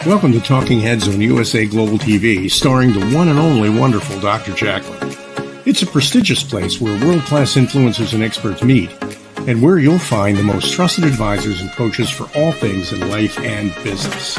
Welcome to Talking Heads on USA Global TV, starring the one and only wonderful Dr. JACALYN. It's a prestigious place where world-class influencers and experts meet, and where you'll find the most trusted advisors and coaches for all things in life and business.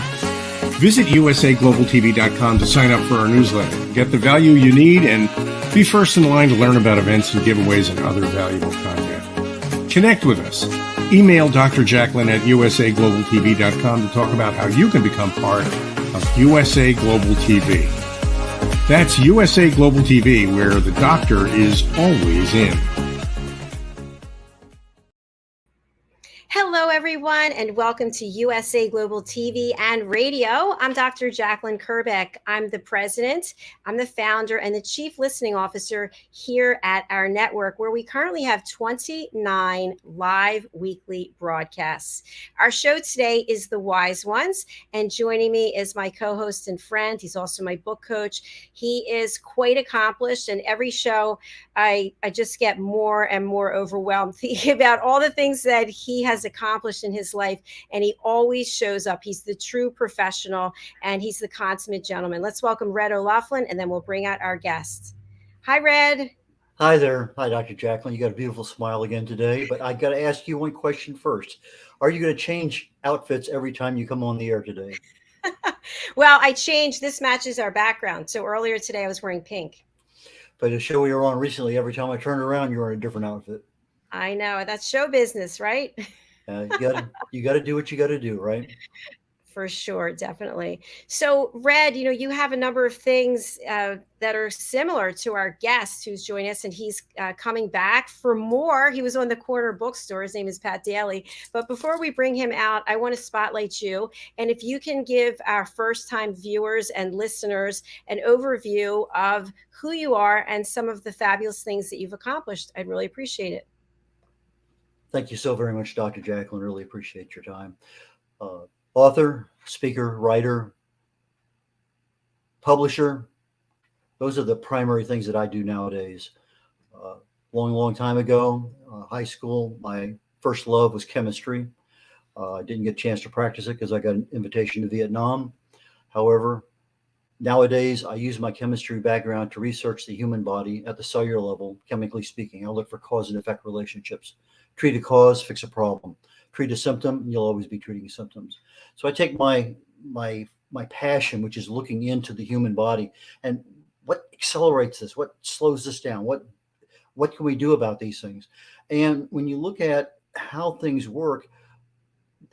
Visit usaglobaltv.com to sign up for our newsletter, get the value you need, and be first in line to learn about events and giveaways and other valuable content. Connect with us. Email Dr. JACALYN at usaglobaltv.com to talk about how you can become part of USA Global TV. That's USA Global TV, where the doctor is always in. Hello, everyone, and welcome to USA Global TV and Radio. I'm Dr. JACALYN KERBECK. I'm the president, I'm the founder, and the chief listening officer here at our network, where we currently have 29 live weekly broadcasts. Our show today is The Wise Ones, and joining me is my co-host and friend. He's also my book coach. He is quite accomplished, and every show I just get more and more overwhelmed thinking about all the things that he has accomplished in his life, and he always shows up. He's the true professional, and he's the consummate gentleman. Let's welcome red.olaughlin, and then we'll bring out our guests. Hi, Red. Hi there. Hi, Dr. JACALYN. You got a beautiful smile again today, but I got to ask you one question first. Are you going to change outfits every time you come on the air today? Well, I changed. This matches our background. So earlier today, I was wearing pink. But the show we were on recently, every time I turned around, you were in a different outfit. I know. That's show business, right? You got to do what you got to do, right? For sure, definitely. So, Red, you have a number of things that are similar to our guest who's joining us, and he's coming back for more. He was on the corner bookstore. His name is Pat Daly. But before we bring him out, I want to spotlight you. And if you can give our first-time viewers and listeners an overview of who you are and some of the fabulous things that you've accomplished, I'd really appreciate it. Thank you so very much, Dr. JACALYN. Really appreciate your time. Author, speaker, writer, publisher. Those are the primary things that I do nowadays. Long time ago, high school, my first love was chemistry. I didn't get a chance to practice it because I got an invitation to Vietnam. However, nowadays, I use my chemistry background to research the human body at the cellular level, chemically speaking. I look for cause and effect relationships. Treat a cause, fix a problem. Treat a symptom, and you'll always be treating symptoms. So I take my passion, which is looking into the human body, and what accelerates this, what slows this down, what can we do about these things? And when you look at how things work,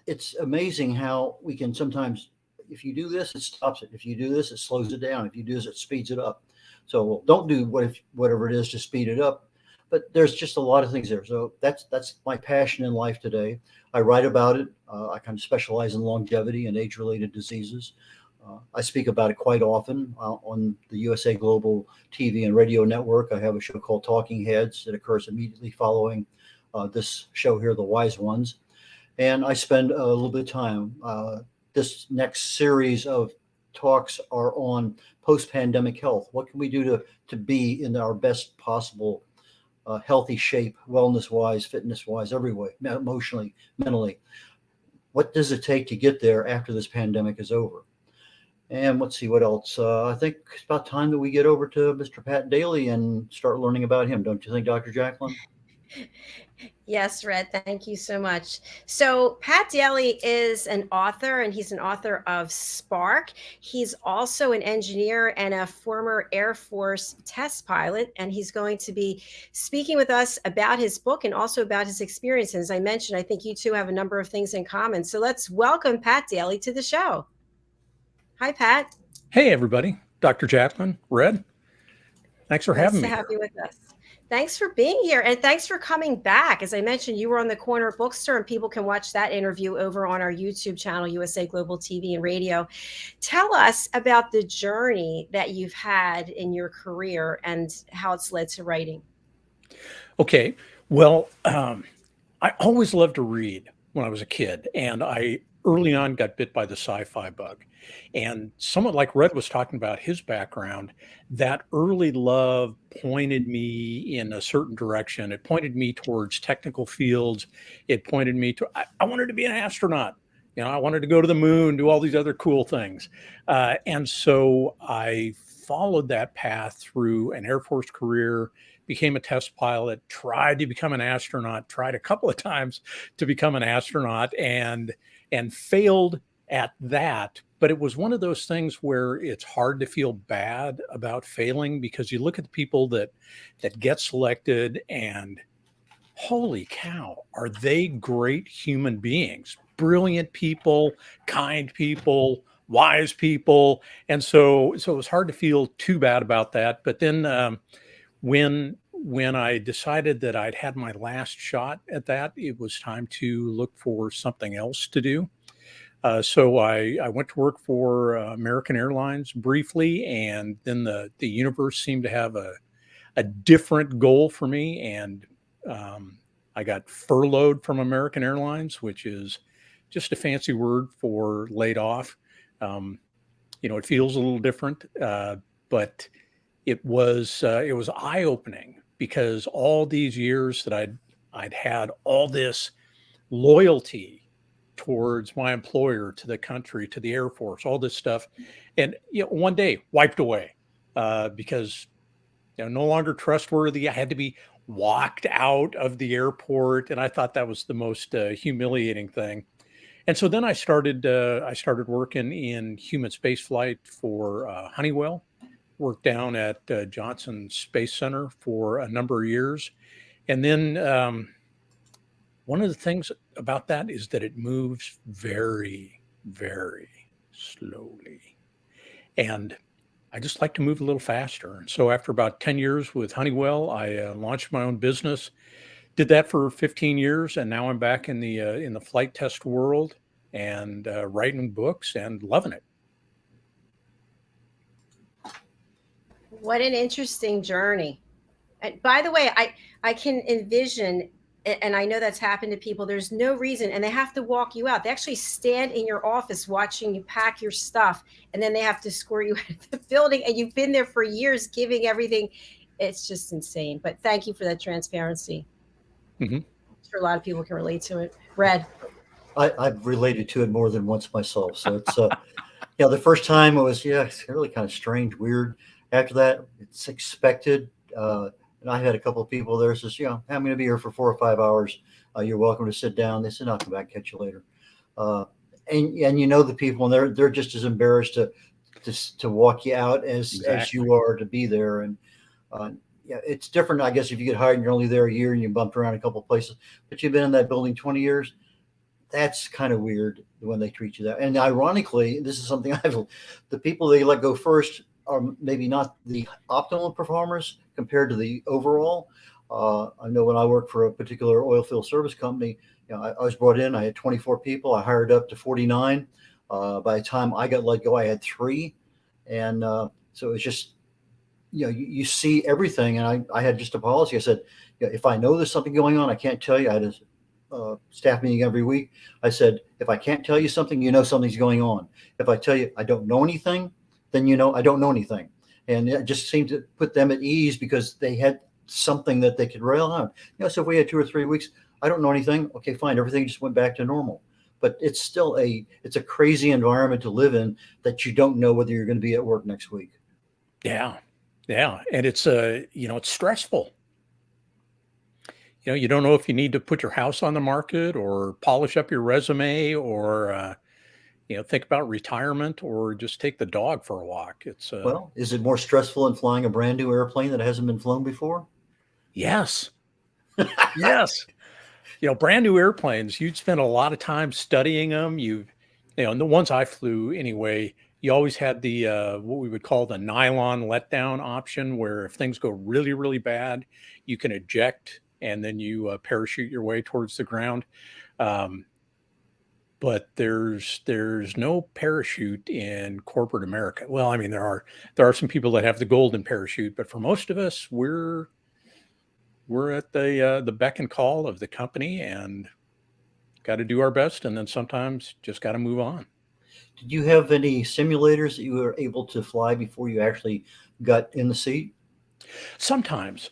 it's amazing how we can sometimes, if you do this, it stops it. If you do this, it slows it down. If you do this, it speeds it up. So don't do whatever it is to speed it up. But there's just a lot of things there. So that's my passion in life today. I write about it. I kind of specialize in longevity and age-related diseases. I speak about it quite often on the USA Global TV and Radio Network. I have a show called Talking Heads that occurs immediately following this show here, The Wise Ones. And I spend a little bit of time. This next series of talks are on post-pandemic health. What can we do to be in our best possible healthy shape, wellness-wise, fitness-wise, every way, emotionally, mentally? What does it take to get there after this pandemic is over? And let's see what else. I think it's about time that we get over to Mr. Pat Daly and start learning about him. Don't you think, Dr. JACALYN? Yes, Red, thank you so much. So Pat Daly is an author, and he's an author of Spark. He's also an engineer and a former Air Force test pilot, and he's going to be speaking with us about his book and also about his experiences. As I mentioned, I think you two have a number of things in common. So let's welcome Pat Daly to the show. Hi, Pat. Hey, everybody. Dr. JACALYN, Red. Thanks for having me. Nice to have you with us. Thanks for being here, and thanks for coming back. As I mentioned, you were on the corner bookstore, and people can watch that interview over on our YouTube channel, USA Global TV and Radio. Tell us about the journey that you've had in your career and how it's led to writing. Okay. Well, I always loved to read when I was a kid, and I early on got bit by the sci-fi bug. And someone like Red was talking about his background, that early love pointed me in a certain direction. It pointed me towards technical fields. It pointed me to, I wanted to be an astronaut. I wanted to go to the moon, do all these other cool things. And so I followed that path through an Air Force career, became a test pilot, tried to become an astronaut, tried a couple of times to become an astronaut, and failed at that. But it was one of those things where it's hard to feel bad about failing, because you look at the people that get selected, and holy cow, are they great human beings, brilliant people, kind people, wise people. And so it was hard to feel too bad about that. But then when I decided that I'd had my last shot at that, it was time to look for something else to do. So I went to work for American Airlines briefly, and then the universe seemed to have a different goal for me, and I got furloughed from American Airlines, which is just a fancy word for laid off. It feels a little different, but it was eye-opening, because all these years that I'd had all this loyalty towards my employer, to the country, to the Air Force, all this stuff, and one day wiped away, because no longer trustworthy. I had to be walked out of the airport, and I thought that was the most humiliating thing. And so then I started working in human spaceflight for Honeywell. Worked down at Johnson Space Center for a number of years, and then one of the things about that is that it moves very, very slowly, and I just like to move a little faster. And so after about 10 years with Honeywell, I launched my own business, did that for 15 years. And now I'm back in the flight test world, and writing books and loving it. What an interesting journey. And by the way, I can envision, and I know that's happened to people, there's no reason, and they have to walk you out. They actually stand in your office watching you pack your stuff, and then they have to escort you out of the building, and you've been there for years giving everything. It's just insane. But thank you for that transparency. Mm-hmm. I'm sure a lot of people can relate to it. Red. I've related to it more than once myself. So it's, the first time it was, it's really kind of strange, weird. After that, it's expected. And I had a couple of people there says, I'm going to be here for 4 or 5 hours. You're welcome to sit down. They said, I'll come back and catch you later. And the people, and they're just as embarrassed to walk you out as you are to be there. And it's different, I guess, if you get hired and you're only there a year and you bumped around a couple of places, but you've been in that building 20 years. That's kind of weird when they treat you that. And ironically, this is something the people they let go first are maybe not the optimal performers compared to the overall. I know when I worked for a particular oil field service company, I was brought in, I had 24 people, I hired up to 49. By the time I got let go, I had 3. And so it's just, you see everything. And I had just a policy. I said, if I know there's something going on, I can't tell you. I had a staff meeting every week. I said, if I can't tell you something, something's going on. If I tell you I don't know anything, then I don't know anything. And it just seemed to put them at ease, because they had something that they could rail on. So if we had 2 or 3 weeks, I don't know anything. Okay, fine. Everything just went back to normal. But it's still it's a crazy environment to live in, that you don't know whether you're going to be at work next week. Yeah. Yeah. And it's it's stressful. You don't know if you need to put your house on the market, or polish up your resume, or think about retirement, or just take the dog for a walk. It's well, is it more stressful than flying a brand new airplane that hasn't been flown before? Yes. Yes. Brand new airplanes, you'd spend a lot of time studying them. And the ones I flew anyway, you always had the what we would call the nylon letdown option, where if things go really, really bad, you can eject, and then you parachute your way towards the ground. But there's no parachute in corporate America. Well, I mean, there are some people that have the golden parachute, but for most of us, we're at the beck and call of the company, and got to do our best, and then sometimes just got to move on. Did you have any simulators that you were able to fly before you actually got in the seat? Sometimes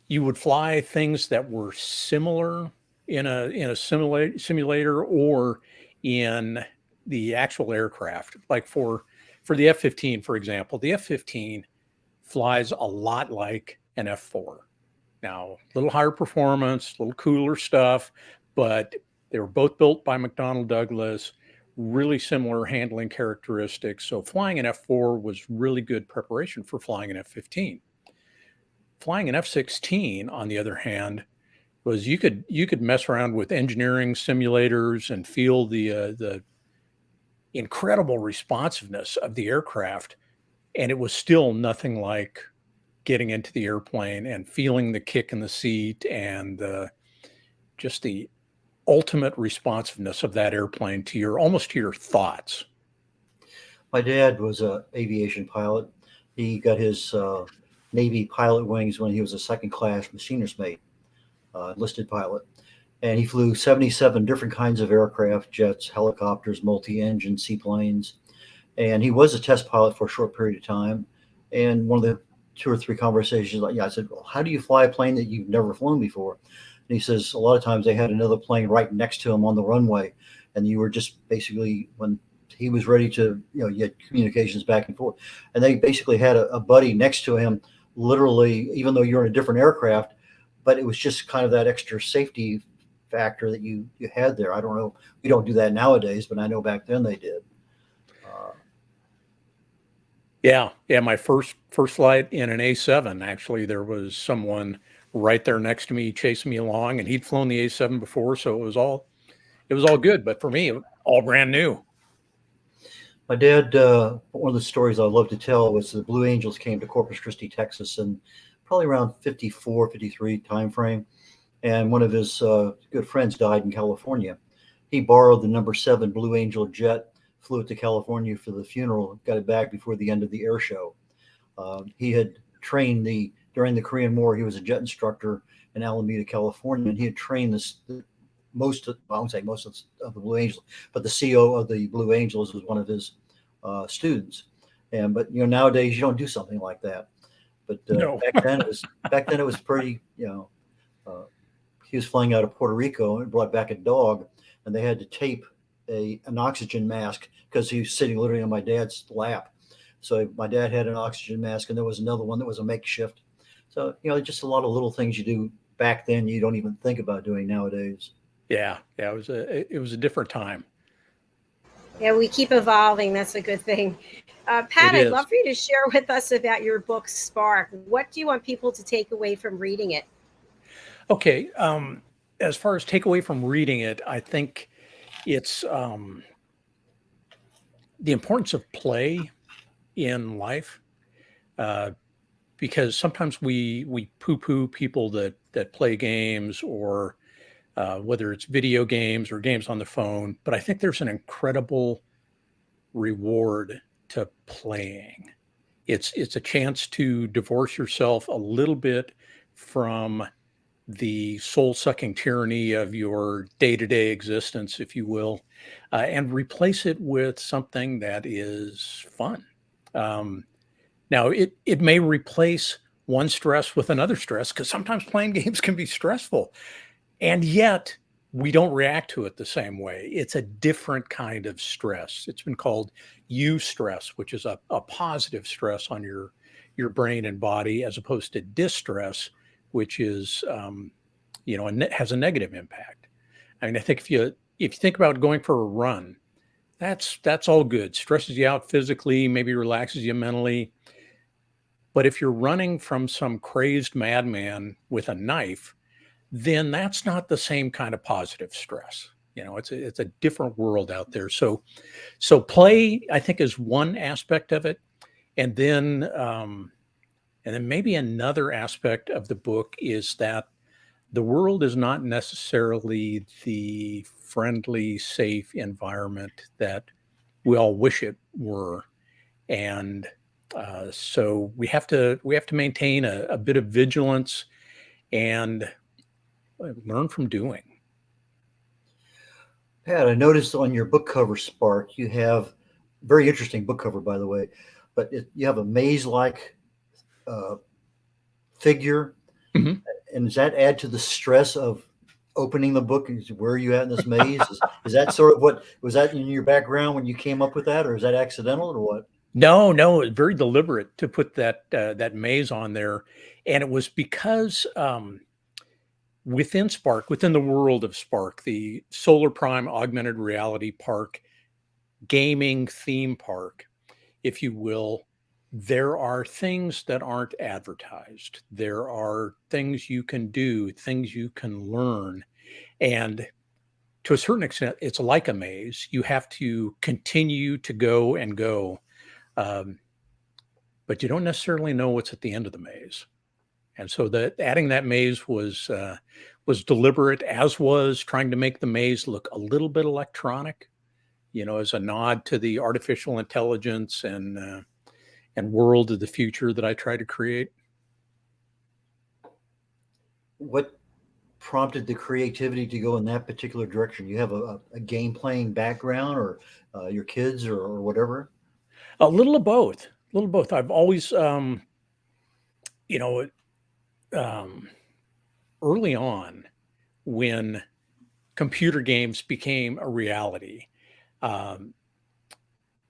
you would fly things that were similar in a simulator or in the actual aircraft. Like for the F-15, for example, the F-15 flies a lot like an F-4. Now, a little higher performance, a little cooler stuff, but they were both built by McDonnell Douglas, really similar handling characteristics. So flying an F-4 was really good preparation for flying an F-15. Flying an F-16, on the other hand, was you could mess around with engineering simulators and feel the incredible responsiveness of the aircraft, and it was still nothing like getting into the airplane and feeling the kick in the seat and just the ultimate responsiveness of that airplane to almost to your thoughts. My dad was an aviation pilot. He got his Navy pilot wings when he was a second-class machinist mate, enlisted pilot. And he flew 77 different kinds of aircraft, jets, helicopters, multi-engine seaplanes. And he was a test pilot for a short period of time. And one of the 2 or 3 conversations, I said, well, how do you fly a plane that you've never flown before? And he says, a lot of times they had another plane right next to him on the runway. And you were just basically, when he was ready to, you had communications back and forth. And they basically had a buddy next to him, literally, even though you're in a different aircraft, but it was just kind of that extra safety factor that you had there. I don't know. We don't do that nowadays, but I know back then they did. Yeah. My first flight in an A7, actually, there was someone right there next to me chasing me along, and he'd flown the A7 before, so it was all good. But for me, all brand new. My dad, one of the stories I love to tell was the Blue Angels came to Corpus Christi, Texas, in probably around 54, 53 timeframe. And one of his good friends died in California. He borrowed the number 7 Blue Angel jet, flew it to California for the funeral, got it back before the end of the air show. He had trained during the Korean War. He was a jet instructor in Alameda, California, and he had trained I won't say most of the Blue Angels, but the CO of the Blue Angels was one of his students. But nowadays you don't do something like that. But No. back then it was pretty. He was flying out of Puerto Rico and brought back a dog, and they had to tape an oxygen mask because he was sitting literally on my dad's lap. So my dad had an oxygen mask, and there was another one that was a makeshift. So just a lot of little things you do back then you don't even think about doing nowadays. Yeah, it was a different time. Yeah, we keep evolving. That's a good thing. Pat, I'd love for you to share with us about your book, Spark. What do you want people to take away from reading it? Okay. As far as takeaway from reading it, I think it's the importance of play in life, because sometimes we poo-poo people that play games, or whether it's video games or games on the phone. But I think there's an incredible reward to playing. It's a chance to divorce yourself a little bit from the soul-sucking tyranny of your day-to-day existence, if you will, and replace it with something that is fun. Now, it may replace one stress with another stress, because sometimes playing games can be stressful, and yet we don't react to it the same way. It's a different kind of stress. It's been called eustress, which is a positive stress on your brain and body, as opposed to distress, which is, has a negative impact. I mean, I think if you think about going for a run, that's all good. Stresses you out physically, maybe relaxes you mentally. But if you're running from some crazed madman with a knife, then that's not the same kind of positive stress. It's a different world out there. So play, I think, is one aspect of it, and then maybe another aspect of the book is that the world is not necessarily the friendly, safe environment that we all wish it were, and so we have to maintain a bit of vigilance and learn from doing. Pat, I noticed on your book cover, Spark, you have very interesting book cover, by the way, but you have a maze-like figure. Mm-hmm. And does that add to the stress of opening the book and where are you at in this maze? Is that sort of what was that in your background when you came up with that, or is that accidental or what? No, it's very deliberate to put that maze on there, and it was because within Spark, within the world of Spark, the Solar Prime augmented reality park, gaming theme park, if you will, there are things that aren't advertised. There are things you can do, things you can learn. And to a certain extent, it's like a maze. You have to continue to go and go, um, but you don't necessarily know what's at the end of the maze. And so that adding that maze was deliberate, as was trying to make the maze look a little bit electronic, as a nod to the artificial intelligence and world of the future that I try to create. What prompted the creativity to go in that particular direction? You have a game playing background, or your kids, or whatever? A little of both. A little of both. I've always, you know, early on, when computer games became a reality, um,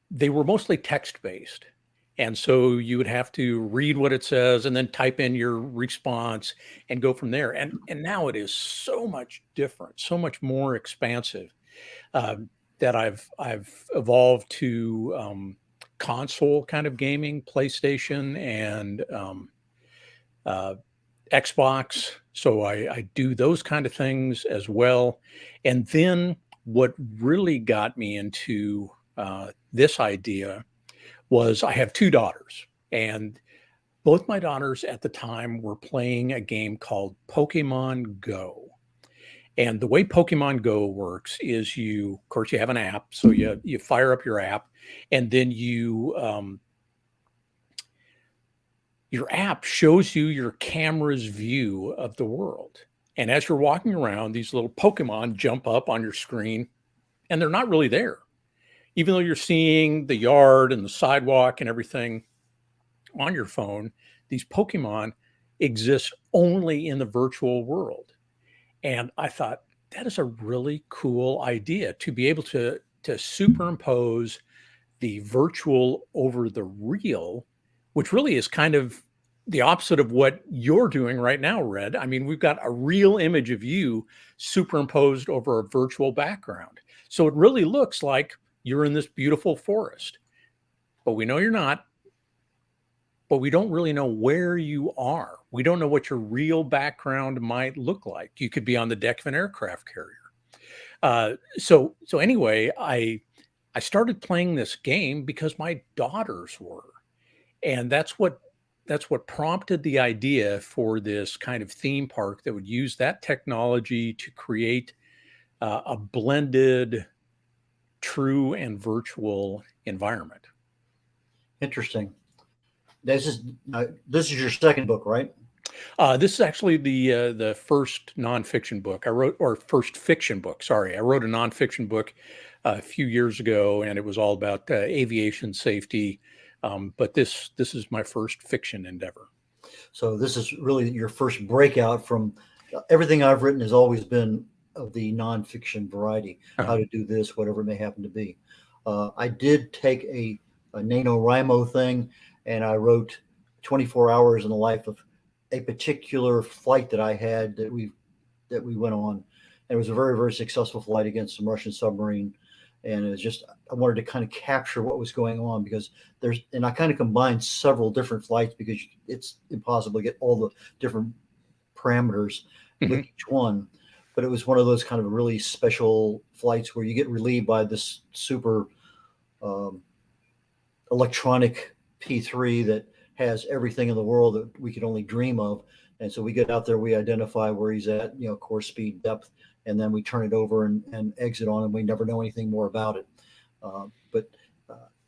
they were mostly text based. And so you would have to read what it says and then type in your response and go from there. And now it is so much different, so much more expansive, um, that I've evolved to console kind of gaming, PlayStation and uh, Xbox. So I do those kind of things as well. And then what really got me into this idea was I have two daughters, and both my daughters at the time were playing a game called Pokemon Go. And the way Pokemon Go works is of course, you have an app. So you fire up your app, and then your app shows you your camera's view of the world. And as you're walking around, these little Pokemon jump up on your screen, and they're not really there. Even though you're seeing the yard and the sidewalk and everything on your phone, these Pokemon exist only in the virtual world. And I thought that is a really cool idea, to be able to superimpose the virtual over the real, which really is kind of the opposite of what you're doing right now, Red. I mean, we've got a real image of you superimposed over a virtual background. So it really looks like you're in this beautiful forest, but we know you're not. But we don't really know where you are. We don't know what your real background might look like. You could be on the deck of an aircraft carrier. So anyway, I started playing this game because my daughters were, and that's what prompted the idea for this kind of theme park that would use that technology to create a blended, true and virtual environment. Interesting. This is your second book, right? This is actually the first nonfiction book I wrote, or first fiction book. Sorry, I wrote a nonfiction book a few years ago, and it was all about aviation safety. But this is my first fiction endeavor. So this is really your first breakout from everything I've written has always been of the nonfiction variety, how to do this, whatever it may happen to be. I did take a NaNoWriMo thing, and I wrote 24 hours in the life of a particular flight that I had that we went on. And it was a very, very successful flight against some Russian submarine. And it was just, I wanted to kind of capture what was going on, because and I kind of combined several different flights because it's impossible to get all the different parameters with each one. But it was one of those kind of really special flights where you get relieved by this super electronic P3 that has everything in the world that we could only dream of. And so we get out there, we identify where he's at, course, speed, depth, and then we turn it over and exit on him. We never know anything more about it. But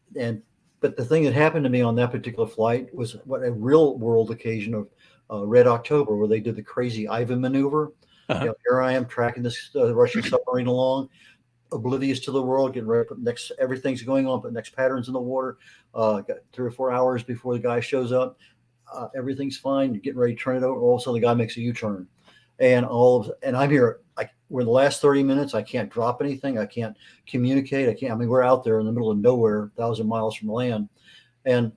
the thing that happened to me on that particular flight was what a real world occasion of Red October, where they did the crazy Ivan maneuver. Here I am tracking this Russian submarine along, oblivious to the world, getting ready. Everything's going on, but next patterns in the water. Got 3 or 4 hours before the guy shows up. Everything's fine. You're getting ready to turn it over. All of a sudden, the guy makes a U-turn. and I'm here. We're the last 30 minutes. I can't drop anything. I can't communicate. I mean, we're out there in the middle of nowhere, 1,000 miles from land, and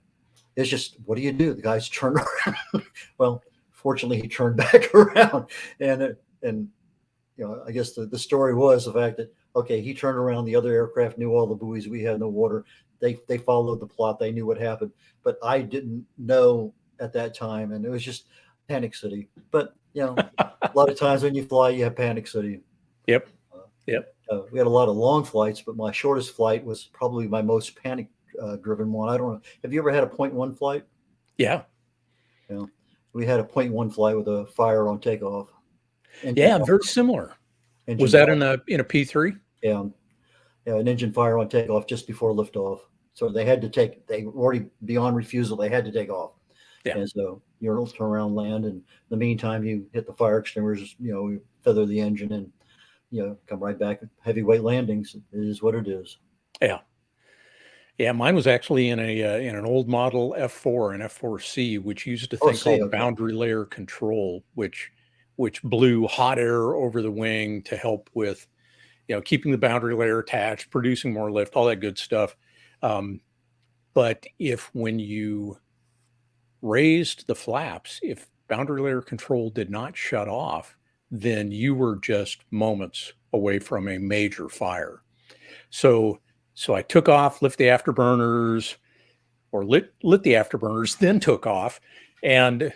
it's just, what do you do? The guy's turned around. Well, fortunately, he turned back around, and I guess the story was the fact that, okay, he turned around. The other aircraft knew all the buoys. We had no water. They followed the plot. They knew what happened, but I didn't know at that time, and it was just panic city. But a lot of times when you fly, you have panic city. Yep. Yep. We had a lot of long flights, but my shortest flight was probably my most panic driven one. I don't know. Have you ever had a 0.1 flight? Yeah. We had a 0.1 flight with a fire on takeoff. Yeah, very similar. Was that in a P3? Yeah, an engine fire on takeoff just before liftoff. So they were already beyond refusal. They had to take off. Yeah. And so you're able to turn around, land, and in the meantime, you hit the fire extinguishers, you feather the engine, and come right back. Heavyweight landings. It is what it is. Yeah. Yeah, mine was actually in an old model F4, an F4C, which used a thing called boundary layer control, which blew hot air over the wing to help with, keeping the boundary layer attached, producing more lift, all that good stuff. But when you raised the flaps, if boundary layer control did not shut off, then you were just moments away from a major fire. So I took off, lit the afterburners, then took off and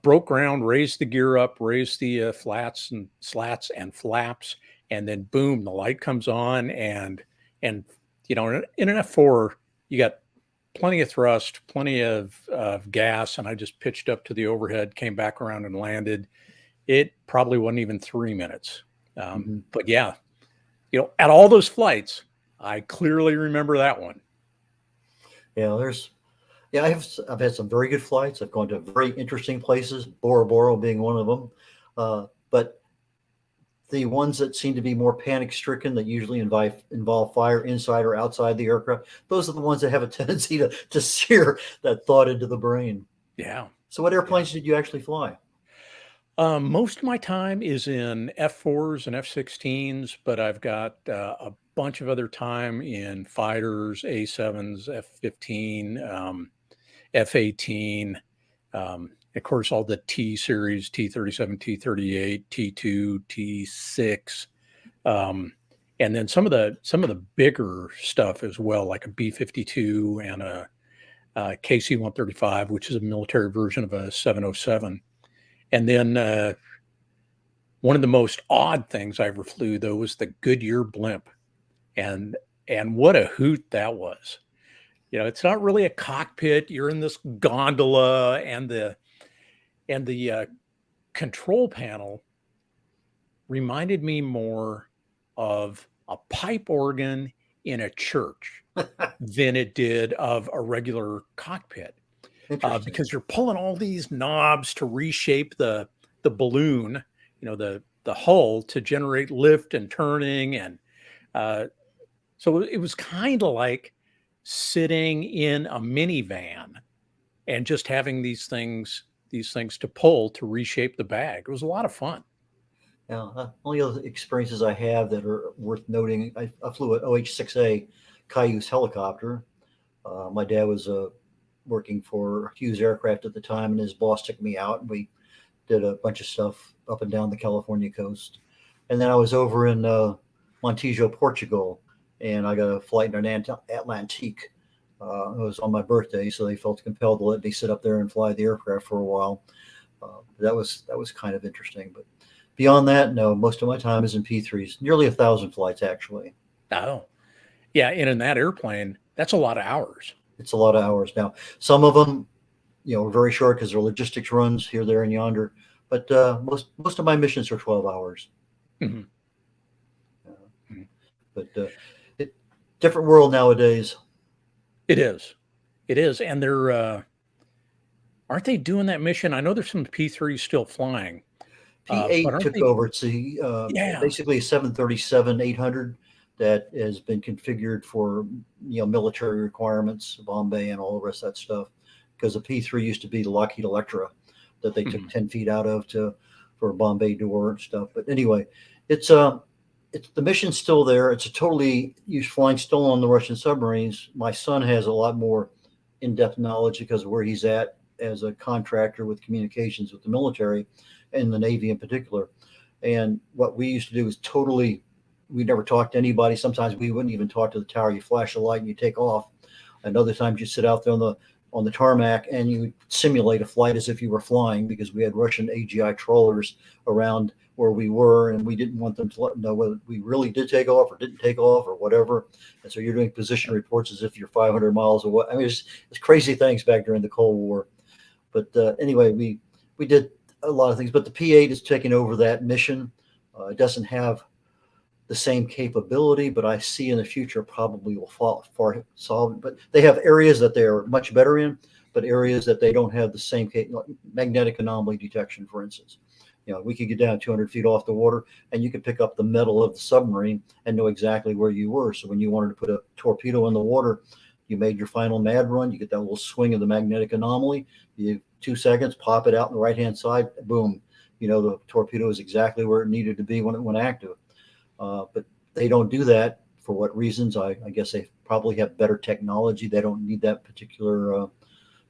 broke ground, raised the gear up, raised the flats and slats and flaps, and then boom, the light comes on, and in an F4, you got plenty of thrust, plenty of gas, and I just pitched up to the overhead, came back around and landed. It probably wasn't even 3 minutes. But yeah, at all those flights, I clearly remember that one. Yeah, I've had some very good flights. I've gone to very interesting places, Bora Bora being one of them. But the ones that seem to be more panic stricken, that usually involve fire inside or outside the aircraft, those are the ones that have a tendency to sear that thought into the brain. Yeah. So what airplanes did you actually fly? Most of my time is in F4s and F-16s, but I've got a bunch of other time in fighters, A-7s, F-15, F-18, of course, all the T series, T-37, T-38, T-2, T-6, and then some of the bigger stuff as well, like a B-52 and a KC-135, which is a military version of a 707. And then one of the most odd things I ever flew, though, was the Goodyear blimp. And what a hoot that was. It's not really a cockpit. You're in this gondola, and the control panel reminded me more of a pipe organ in a church than it did of a regular cockpit. Because you're pulling all these knobs to reshape the balloon, the hull, to generate lift and turning. And so it was kind of like sitting in a minivan and just having these things to pull to reshape the bag. It was a lot of fun. Yeah, only other experiences I have that are worth noting, I flew an OH-6A Cayuse helicopter. My dad was working for Hughes Aircraft at the time, and his boss took me out, and we did a bunch of stuff up and down the California coast. And then I was over in Montijo, Portugal, and I got a flight in an Atlantique. It was on my birthday, so they felt compelled to let me sit up there and fly the aircraft for a while. That was kind of interesting. But beyond that, no, most of my time is in P3s, nearly 1,000 flights, actually. Oh, yeah. And in that airplane, that's a lot of hours. It's a lot of hours. Now, some of them, are very short because they're logistics runs here, there, and yonder. But most of my missions are 12 hours. Mm-hmm. But different world nowadays. It is. And they're aren't they doing that mission? I know there's some P3s still flying. P8 took over. It's basically a 737-800 that has been configured for military requirements, Bombay and all the rest of that stuff. Because the P3 used to be the Lockheed Electra that they took 10 feet out of for Bombay door and stuff. But anyway, it's the mission's still there. It's a totally flying still on the Russian submarines. My son has a lot more in-depth knowledge because of where he's at as a contractor with communications with the military and the Navy in particular. And what we used to do is we never talked to anybody. Sometimes we wouldn't even talk to the tower. You flash a light and you take off. And other times you sit out there on the tarmac and you simulate a flight as if you were flying, because we had Russian AGI trawlers around where we were, and we didn't want them to know whether we really did take off or didn't take off or whatever. And so you're doing position reports as if you're 500 miles away. I mean, it's crazy things back during the Cold War. But anyway, we did a lot of things. But the P-8 is taking over that mission. It doesn't have the same capability, but I see in the future probably will far solve it. But they have areas that they're much better in, but areas that they don't have the same magnetic anomaly detection, for instance. We could get down 200 feet off the water and you could pick up the metal of the submarine and know exactly where you were. So when you wanted to put a torpedo in the water, you made your final mad run, you get that little swing of the magnetic anomaly, you 2 seconds, pop it out on the right-hand side, boom, the torpedo is exactly where it needed to be when it went active. But they don't do that. For what reasons? I guess they probably have better technology. They don't need that particular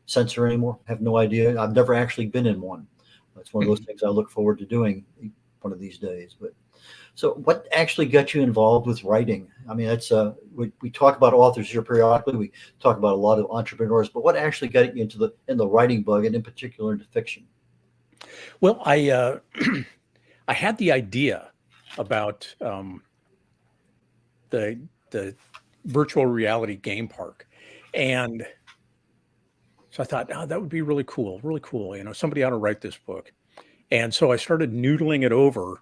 sensor anymore. I have no idea. I've never actually been in one. It's one of those things I look forward to doing one of these days. But so what actually got you involved with writing? I mean, that's we talk about authors here periodically. We talk about a lot of entrepreneurs, but what actually got you in the writing bug, and in particular into fiction? Well, I I had the idea about the virtual reality game park, and so I thought, oh, that would be really cool, really cool. Somebody ought to write this book. And so I started noodling it over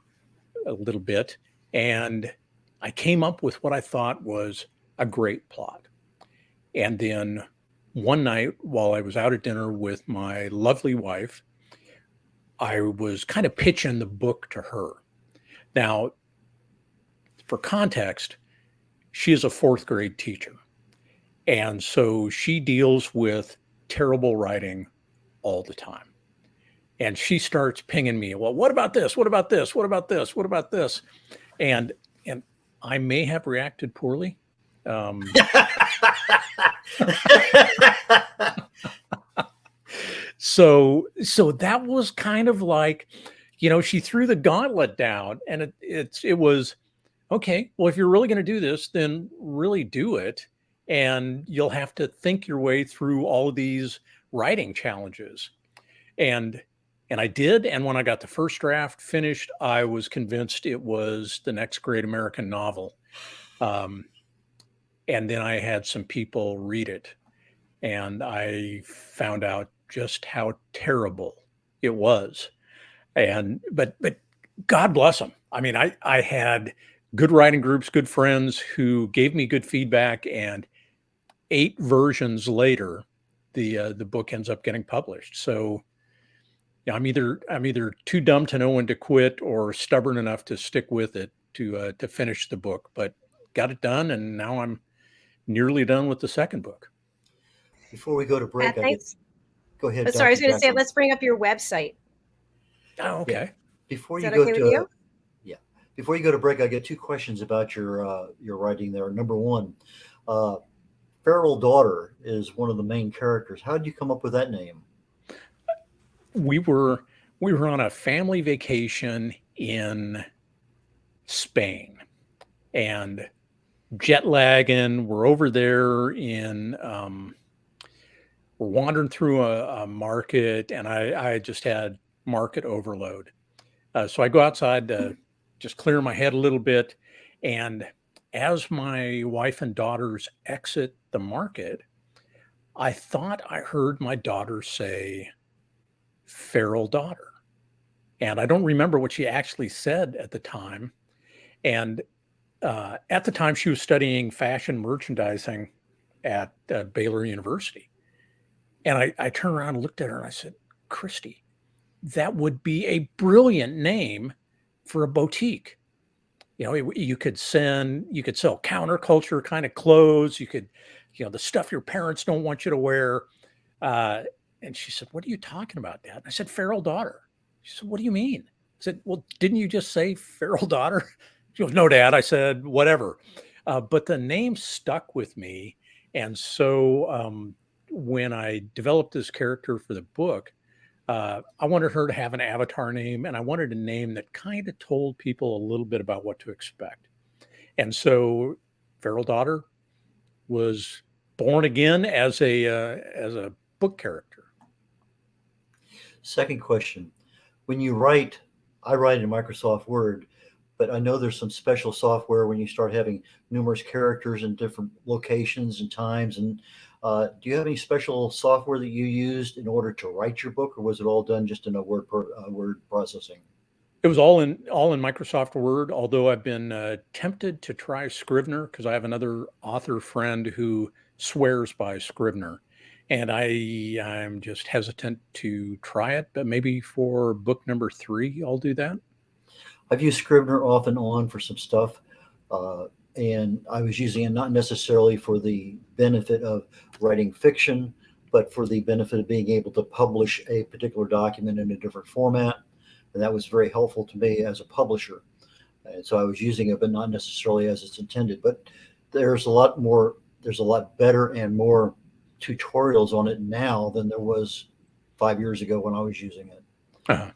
a little bit, and I came up with what I thought was a great plot. And then one night while I was out at dinner with my lovely wife, I was kind of pitching the book to her. Now, for context, she is a 4th grade teacher. And so she deals with terrible writing all the time. And she starts pinging me, well, what about this? What about this? What about this? What about this? And I may have reacted poorly. So that was kind of like, she threw the gauntlet down, and it was, okay, well, if you're really going to do this, then really do it. And you'll have to think your way through all of these writing challenges. And I did. And when I got the first draft finished, I was convinced it was the next great American novel. And then I had some people read it, and I found out just how terrible it was. But God bless them. I mean, I had good writing groups, good friends who gave me good feedback, and 8 versions later, the book ends up getting published. So I'm either too dumb to know when to quit or stubborn enough to stick with it to finish the book, but got it done. And now I'm nearly done with the second book. Before we go to break, go ahead. Sorry, I was going to say, let's bring up your website. Oh, okay. Yeah. Before Is you that go okay to with you? Before you go to break, I get 2 questions about your writing there. Number one, Feral Daughter is one of the main characters. How did you come up with that name? We were on a family vacation in Spain, and jet lagging. We're over there we're wandering through a market, and I just had market overload. So I go outside to just clear my head a little bit. And as my wife and daughters exit the market, I thought I heard my daughter say, "Feral daughter." And I don't remember what she actually said at the time. And at the time, she was studying fashion merchandising at Baylor University. And I turned around and looked at her and I said, "Christy, that would be a brilliant name for a boutique. You could sell counterculture kind of clothes. You could, the stuff your parents don't want you to wear." And she said, "What are you talking about, Dad?" I said, "Feral daughter." She said, "What do you mean?" said, well, didn't you just say feral daughter? She goes, no, Dad. I said, whatever. But the name stuck with me. And so when I developed this character for the book, I wanted her to have an avatar name, and I wanted a name that kind of told people a little bit about what to expect. And so feral daughter was born again as a book character. Second question. When you write, I write in Microsoft Word, but I know there's some special software when you start having numerous characters in different locations and times. And do you have any special software that you used in order to write your book, or was it all done just in a word processing? It was all in Microsoft Word, although I've been tempted to try Scrivener because I have another author friend who swears by Scrivener. And I'm just hesitant to try it, but maybe for book number 3, I'll do that. I've used Scrivener off and on for some stuff, and I was using it not necessarily for the benefit of writing fiction, but for the benefit of being able to publish a particular document in a different format. And that was very helpful to me as a publisher. And so I was using it, but not necessarily as it's intended. But there's a lot better and more tutorials on it now than there was 5 years ago when I was using it. Uh-huh.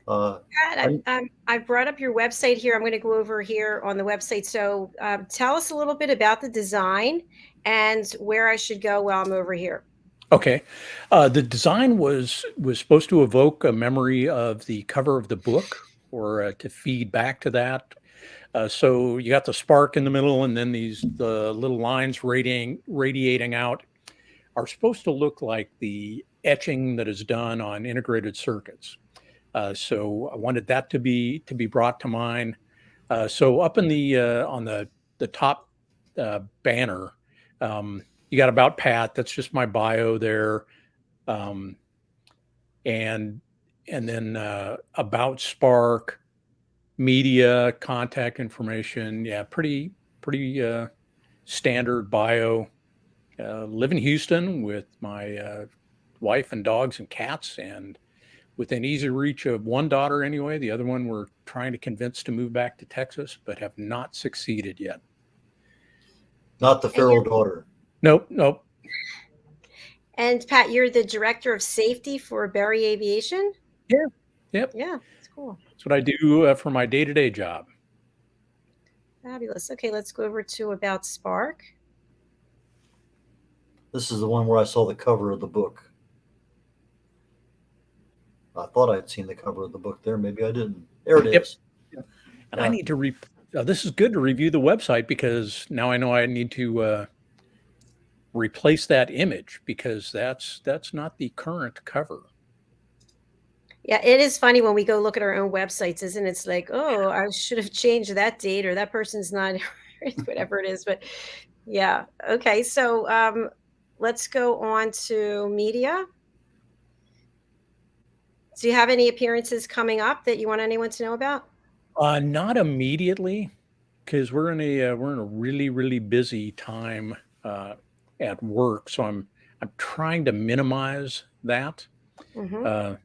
I brought up your website here. I'm going to go over here on the website. So tell us a little bit about the design and where I should go while I'm over here. Okay. The design was supposed to evoke a memory of the cover of the book, or to feed back to that. So you got the spark in the middle, and then the little lines radiating out are supposed to look like the etching that is done on integrated circuits. So I wanted that to be brought to mind. So up in on the top banner, you got About Pat. That's just my bio there, and then About Spark, media, contact information. Yeah, pretty standard bio. Live in Houston with my wife and dogs and cats, and within easy reach of one daughter anyway. The other one we're trying to convince to move back to Texas, but have not succeeded yet. Not the feral daughter. Nope. And Pat, you're the director of safety for Berry Aviation? Yeah. Yep. Yeah, that's cool. That's what I do for my day-to-day job. Fabulous. Okay, let's go over to About Spark. This is the one where I saw the cover of the book. I thought I had seen the cover of the book there. Maybe I didn't. There it is. Yep. And I need to this is good to review the website, because now I know I need to replace that image, because that's not the current cover. Yeah, it is funny when we go look at our own websites, isn't it? It's like, oh, I should have changed that date, or that person's not, whatever it is. But yeah. Okay. So let's go on to media. Do you have any appearances coming up that you want anyone to know about? Not immediately, because we're in a really, really busy time at work. So I'm trying to minimize that. Mm-hmm.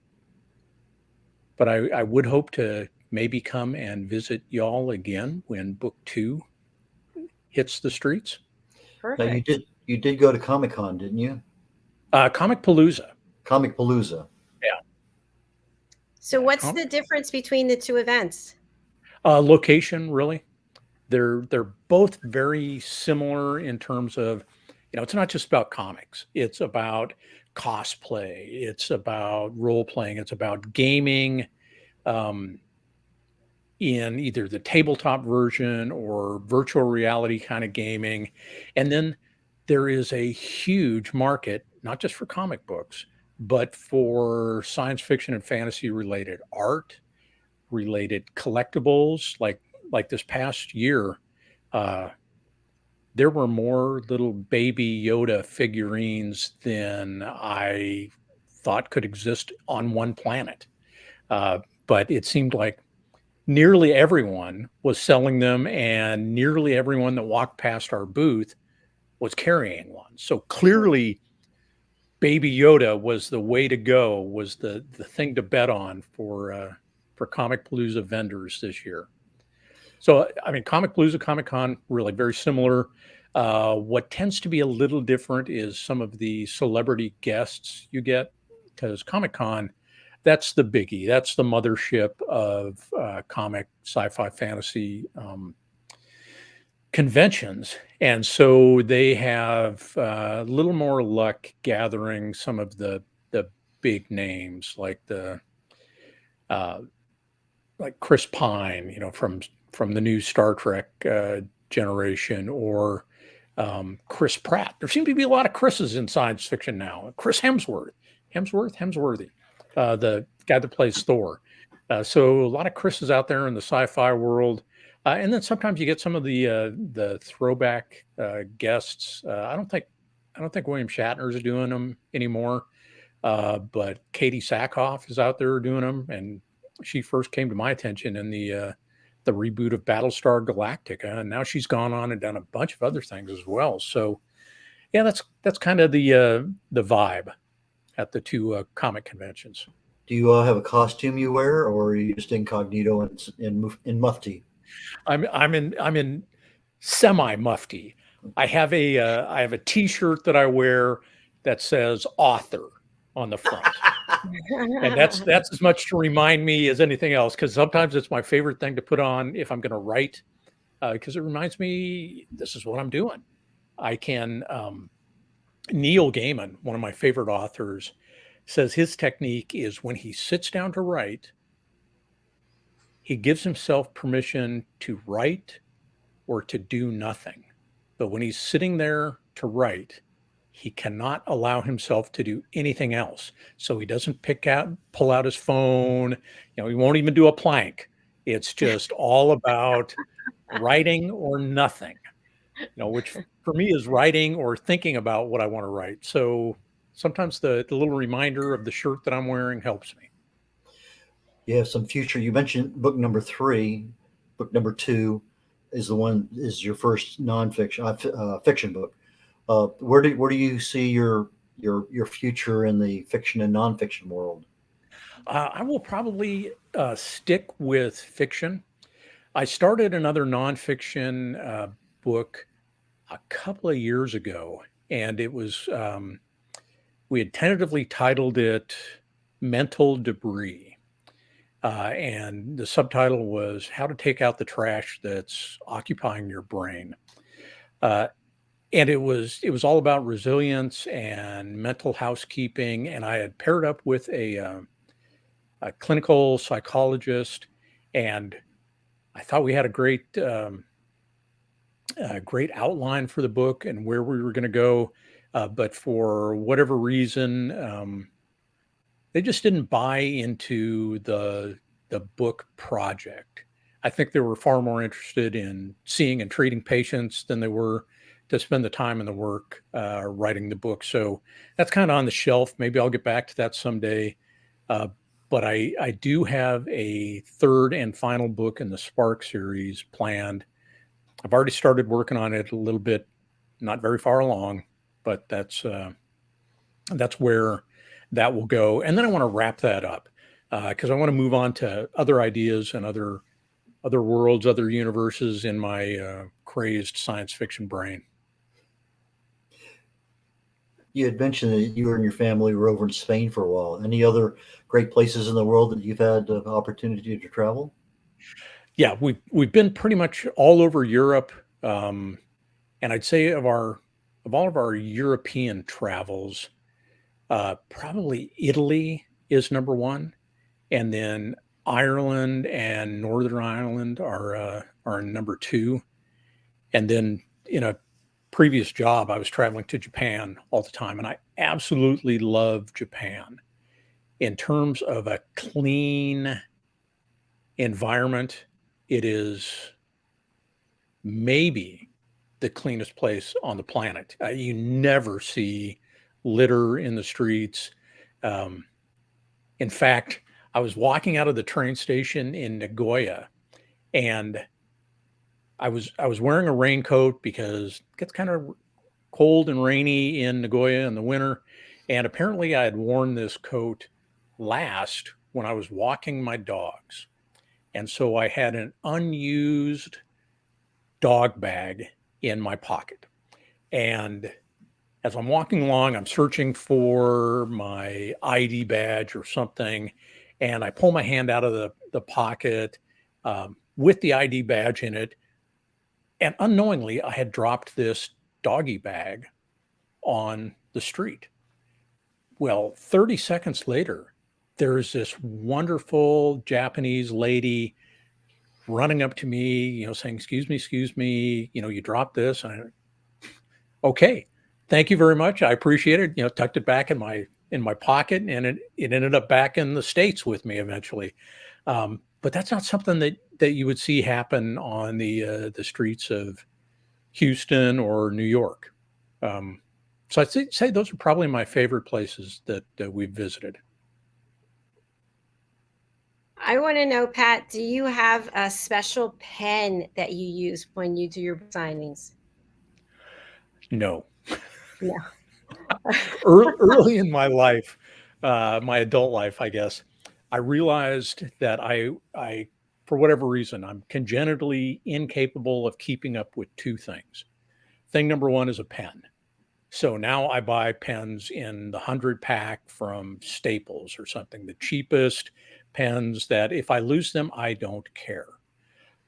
But I would hope to maybe come and visit y'all again when book 2 hits the streets. Now Perfect. you did go to Comic-Con, didn't you? Comic Palooza. Yeah. So what's the difference between the two events? Location, really. They're both very similar in terms of, it's not just about comics. It's about cosplay. It's about role playing. It's about gaming, in either the tabletop version or virtual reality kind of gaming. And then there is a huge market, not just for comic books, but for science fiction and fantasy related art, related collectibles. Like this past year, there were more little baby Yoda figurines than I thought could exist on one planet. But it seemed like nearly everyone was selling them, and nearly everyone that walked past our booth was carrying one. So clearly, Baby Yoda was the way to go, was the thing to bet on for for Comic Palooza vendors this year. So, I mean, Comic Palooza, Comic Con, really very similar. What tends to be a little different is some of the celebrity guests you get, because Comic Con, that's the biggie. That's the mothership of comic, sci-fi, fantasy conventions. And so they have a little more luck gathering some of the big names like Chris Pine, you know, from the new Star Trek generation, or Chris Pratt. There seem to be a lot of Chris's in science fiction now. Chris Hemsworthy, the guy that plays Thor. So a lot of Chris's out there in the sci-fi world. And then sometimes you get some of the throwback guests. I don't think William Shatner is doing them anymore, but Katie Sackhoff is out there doing them, and she first came to my attention in the reboot of Battlestar Galactica, and now she's gone on and done a bunch of other things as well. So, yeah, that's kind of the vibe at the two comic conventions. Do you have a costume you wear, or are you just incognito in mufti? I'm in semi mufti. I have a T-shirt that I wear that says author on the front. And that's as much to remind me as anything else, because sometimes it's my favorite thing to put on if I'm going to write, because it reminds me this is what I'm doing. I can Neil Gaiman, one of my favorite authors, says his technique is when he sits down to write, he gives himself permission to write or to do nothing. But when he's sitting there to write, he cannot allow himself to do anything else. So he doesn't pull out his phone. You know, he won't even do a plank. It's just all about writing or nothing, you know, which for me is writing or thinking about what I want to write. So sometimes the little reminder of the shirt that I'm wearing helps me. You have some future. You mentioned book number 3. Book number 2 is your first nonfiction fiction book. Where do you see your future in the fiction and nonfiction world? I will probably stick with fiction. I started another nonfiction book a couple of years ago, and it was we had tentatively titled it Mental Debris. And the subtitle was How to Take Out the Trash That's Occupying Your Brain. And it was all about resilience and mental housekeeping. And I had paired up with a clinical psychologist, and I thought we had a great outline for the book and where we were going to go. But for whatever reason, they just didn't buy into the book project. I think they were far more interested in seeing and treating patients than they were to spend the time and the work writing the book. So that's kind of on the shelf. Maybe I'll get back to that someday. But I do have a third and final book in the Spark series planned. I've already started working on it a little bit, not very far along, but that's where that will go. And then I want to wrap that up because I want to move on to other ideas and other worlds, other universes in my crazed science fiction brain. You had mentioned that you and your family were over in Spain for a while. Any other great places in the world that you've had the opportunity to travel? Yeah, we've been pretty much all over Europe, and I'd say of all of our European travels, probably Italy is number one, and then Ireland and Northern Ireland are number two, and then in a previous job, I was traveling to Japan all the time, and I absolutely love Japan in terms of a clean environment. It is maybe the cleanest place on the planet. You never see litter in the streets. In fact, I was walking out of the train station in Nagoya, and I was wearing a raincoat because it gets kind of cold and rainy in Nagoya in the winter. And apparently I had worn this coat last when I was walking my dogs. And so I had an unused dog bag in my pocket. And as I'm walking along, I'm searching for my ID badge or something. And I pull my hand out of the pocket with the ID badge in it. And unknowingly, I had dropped this doggy bag on the street. Well, 30 seconds later, there's this wonderful Japanese lady running up to me, saying, excuse me, you dropped this. And okay, thank you very much. I appreciate it. Tucked it back in my pocket, and it ended up back in the States with me eventually. But that's not something that you would see happen on the streets of Houston or New York. So I'd say those are probably my favorite places that we've visited. I want to know, Pat, do you have a special pen that you use when you do your signings? No. No. Early in my life, my adult life, I guess, I realized that I, for whatever reason, I'm congenitally incapable of keeping up with two things. Thing number one is a pen. So now I buy pens in the 100-pack from Staples or something, the cheapest pens that if I lose them, I don't care.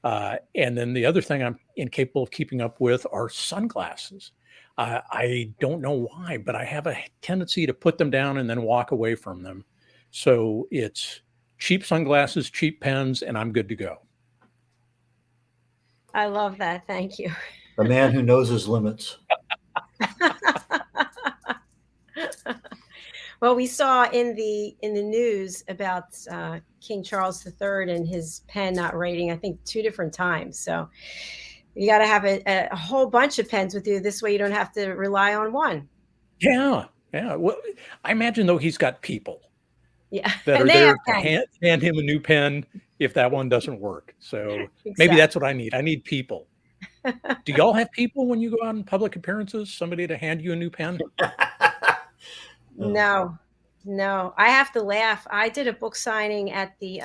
And then the other thing I'm incapable of keeping up with are sunglasses. I don't know why, but I have a tendency to put them down and then walk away from them. So it's cheap sunglasses, cheap pens, and I'm good to go. I love that. Thank you. A man who knows his limits. Well, we saw in the news about King Charles III and his pen not writing, I think 2 different times. So you got to have a whole bunch of pens with you. This way you don't have to rely on one. Yeah. Well, I imagine, though, he's got people that are and there to hand him a new pen if that one doesn't work. So maybe that's what I need. I need people. Do y'all have people when you go out in public appearances, somebody to hand you a new pen? No. I have to laugh. I did a book signing at the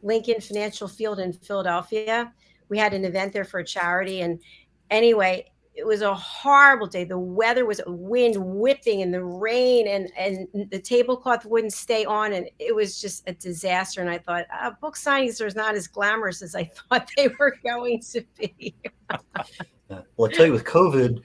Lincoln Financial Field in Philadelphia. We had an event there for a charity. And anyway, it was a horrible day. The weather was wind whipping and the rain, and the tablecloth wouldn't stay on. And it was just a disaster. And I thought, book signings are not as glamorous as I thought they were going to be. Well, I tell you, with COVID,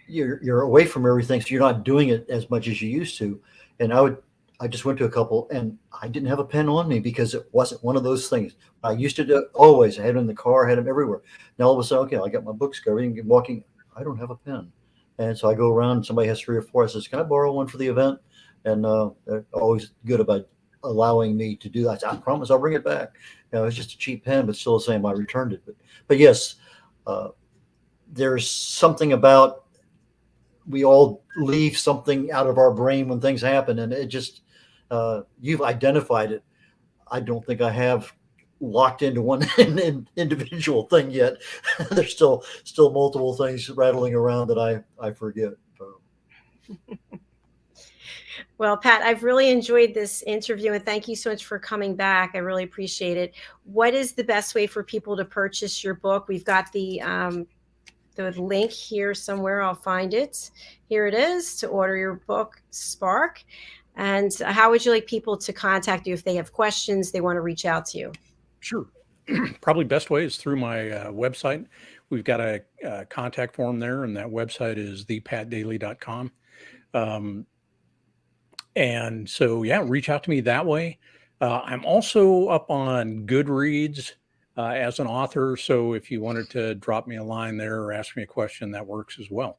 you're away from everything, so you're not doing it as much as you used to. And I just went to a couple, and I didn't have a pen on me because it wasn't one of those things. I used to do always. I had them in the car, I had them everywhere. Now all of a sudden, okay, I got my books covered, walking. I don't have a pen, and so I go around. And somebody has 3 or 4. I says, "Can I borrow one for the event?" And they're always good about allowing me to do that. I said, "I promise, I'll bring it back." It's just a cheap pen, but still the same. I returned it, but yes, there's something about. We all leave something out of our brain when things happen, and it just you've identified it. I don't think I have locked into one individual thing yet. There's still multiple things rattling around that I forget. Well, Pat, I've really enjoyed this interview, and thank you so much for coming back. I really appreciate it. What is the best way for people to purchase your book? We've got the link here somewhere. I'll find it. Here it is, to order your book, Spark. And how would you like people to contact you if they have questions, they want to reach out to you? Sure. Probably best way is through my website. We've got a contact form there, and that website is thepatdaily.com. And so, reach out to me that way. I'm also up on Goodreads as an author. So if you wanted to drop me a line there or ask me a question, that works as well.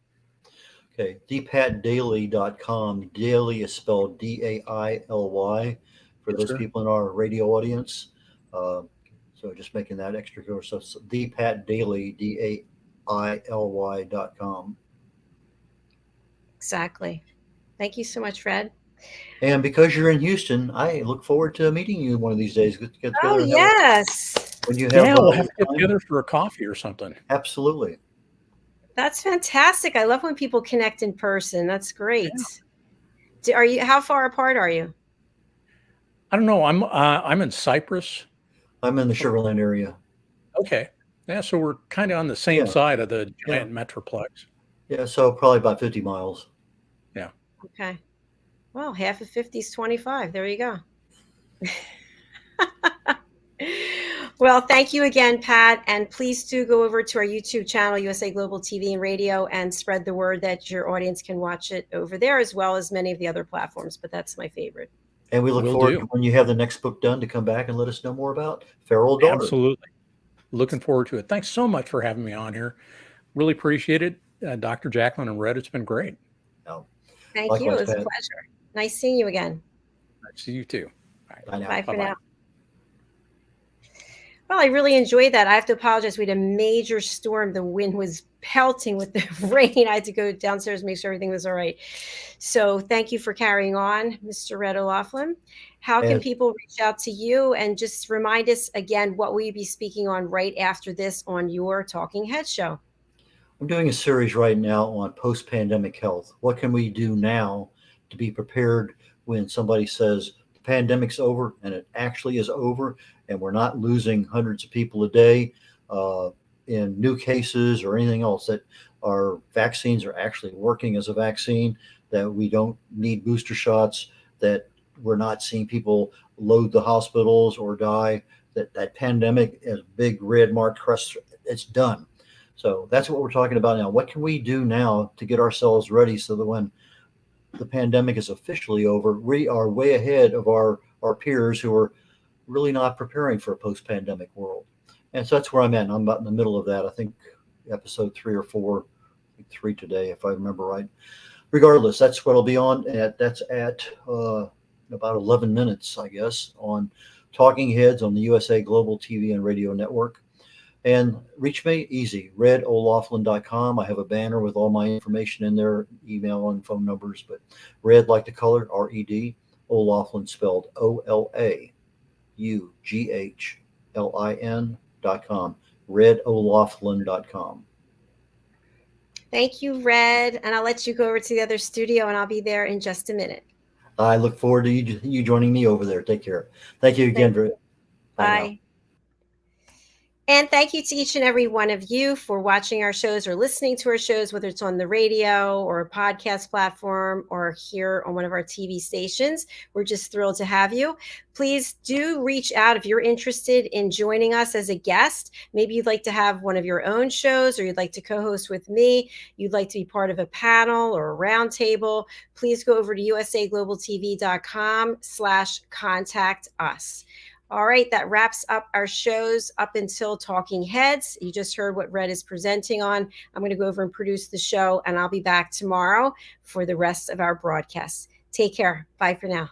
Okay. thepatdaily.com. Daily is spelled DAILY for those people in our radio audience. So just making that extra clear. So it's thepatdaily, DAILY.com. Exactly. Thank you so much, Fred. And because you're in Houston, I look forward to meeting you one of these days. Get together. Oh, yes. When you have, we'll have to get together for a coffee or something. Absolutely. That's fantastic. I love when people connect in person. That's great. Yeah. How far apart are you? I don't know. I'm in Cyprus. I'm in the Sugar Land area. Okay. Yeah, so we're kind of on the same Yeah. side of the Yeah. giant metroplex. Yeah. So probably about 50 miles. Yeah. Okay. Well, half of 50 is 25. There you go. Well, thank you again, Pat. And please do go over to our YouTube channel, USA Global TV and Radio, and spread the word that your audience can watch it over there, as well as many of the other platforms. But that's my favorite. And we look Will forward do. to when you have the next book done to come back and let us know more about Feral Daughter. Absolutely. Looking forward to it. Thanks so much for having me on here. Really appreciate it. Dr. JACALYN and Red, it's been great. No. Thank Likewise, you. It was a Pat. pleasure. Nice seeing you again. See you too. All right. Bye now. Bye for Bye-bye. now. Well, I really enjoyed that. I have to apologize. We had a major storm. The wind was pelting with the rain. I had to go downstairs, make sure everything was all right. So thank you for carrying on, Mr. Red O'Laughlin. How can And- people reach out to you? And just remind us again, what will you be speaking on right after this on your Talking Head show? I'm doing a series right now on post-pandemic health. What can we do now to be prepared when somebody says the pandemic's over, and it actually is over, and we're not losing hundreds of people a day in new cases or anything else, that our vaccines are actually working as a vaccine, that we don't need booster shots, that we're not seeing people load the hospitals or die, that pandemic is big red mark crest, it's done. So that's what we're talking about now. What can we do now to get ourselves ready so that when the pandemic is officially over, we are way ahead of our peers who are really not preparing for a post-pandemic world? And so that's where I'm at. I'm about in the middle of that. I think episode 3 or 4, I think 3 today, if I remember right. Regardless, that's what I'll be on. That's at about 11 minutes, I guess, on Talking Heads on the USA Global TV and Radio Network. And reach me easy, red.olaughlin.com. I have a banner with all my information in there, email and phone numbers. But red like the color, R-E-D, O'Laughlin spelled OLAUGHLIN.com, red.olaughlin.com. Thank you, Red. And I'll let you go over to the other studio, and I'll be there in just a minute. I look forward to you joining me over there. Take care. Thank you again. Bye. Now. And thank you to each and every one of you for watching our shows or listening to our shows, whether it's on the radio or a podcast platform or here on one of our TV stations. We're just thrilled to have you. Please do reach out if you're interested in joining us as a guest. Maybe you'd like to have one of your own shows, or you'd like to co-host with me. You'd like to be part of a panel or a roundtable. Please go over to usaglobaltv.com/contact us. All right, that wraps up our shows up until Talking Heads. You just heard what Red is presenting on. I'm going to go over and produce the show, and I'll be back tomorrow for the rest of our broadcasts. Take care. Bye for now.